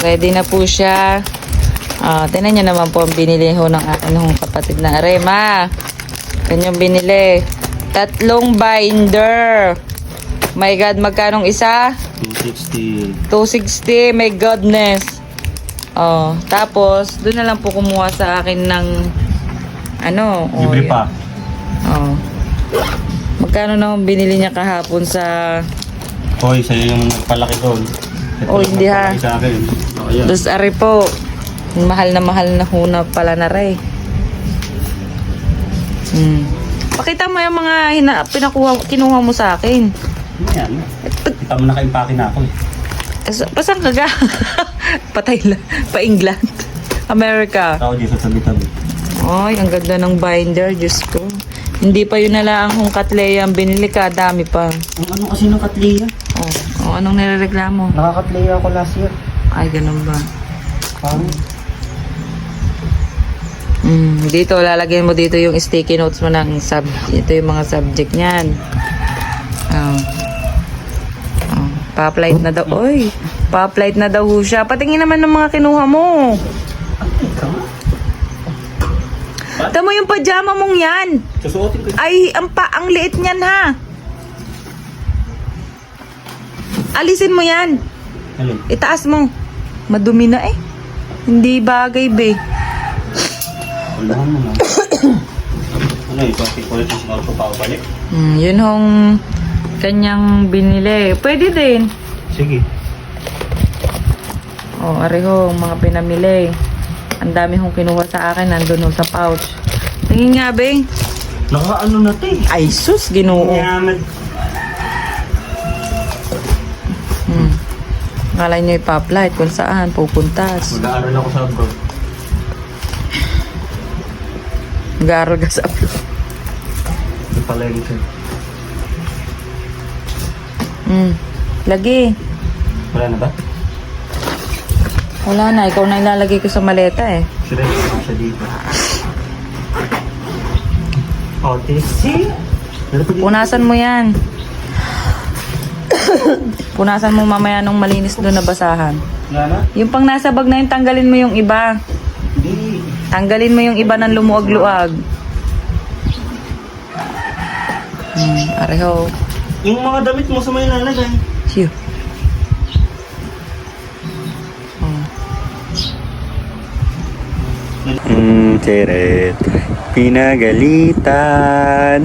Ready na po siya. Tingnan nyo naman po ang binili ho ng akin ng kapatid na Arema. Kanyang binili. 3 binder. My God, magkanong isa? 260. 260. My goodness. Tapos, doon na lang po kumuha sa akin ng Libre pa. Magkano naman binili niya kahapon sa... Hoy, sa'yo yung nagpalaki doon. Hindi ha. Sa akin. Ayan. Tapos ari po, mahal na huna pala na rin. Pakita mo yung mga kinuha mo sa akin. Ayan. Kita mo naka-impake na ako eh. Pasang kaga? Patay lang. Pa-England. America. Tao dito sa tabi-tabi. Ay, ang ganda ng binder. Diyos ko. Hindi pa yun nala ang Katleya ang binili ka. Dami pa. Ang ano kasi ng Katleya? Anong nirereklamo? Nakakatleya ako last year. Ay, ganun ba? Parang Dito, lalagyan mo dito yung sticky notes mo ng ito yung mga subject niyan. Pa-flight na daw. Oy, pa-flight na daw siya. Patingin naman ng mga kinuha mo. Tama yung pajama mong yan. susuotin ko. Ay, ang liit niyan ha. Alisin mo yan. Alin? Itaas mo. Madumi na eh. Hindi bagay be. Ulangan mo na. Ano ito? Ulit yung sinol ko pa balik? Yun hong kanyang binili. Pwede din. Sige. Areho, mga pinamili. Ang dami hong kinuha sa akin. Nandun ho sa pouch. Tingin nga be. Naka-ano na ito eh. Ay sus, ginoo. Yaman. Akala nyo ipa-flight kung saan pupuntas. Mag-aaral ako sa abroad. Mag-aaral ka sa abroad. Ito pala yun siya. Lagi. Wala na ba? Wala na. Ikaw na ilalagay ko sa maleta eh. Sila yung siya dito. See? Punasan mo yan. Punasan mo mamaya nung malinis doon na basahan. Wala na? Yung pang nasa bag na yun, tanggalin mo yung iba. Hindi. Tanggalin mo yung iba ng lumuag-luag. Areho. Yung mga damit mo sa may lalagay. Siyo. Teret. Pinagalitan.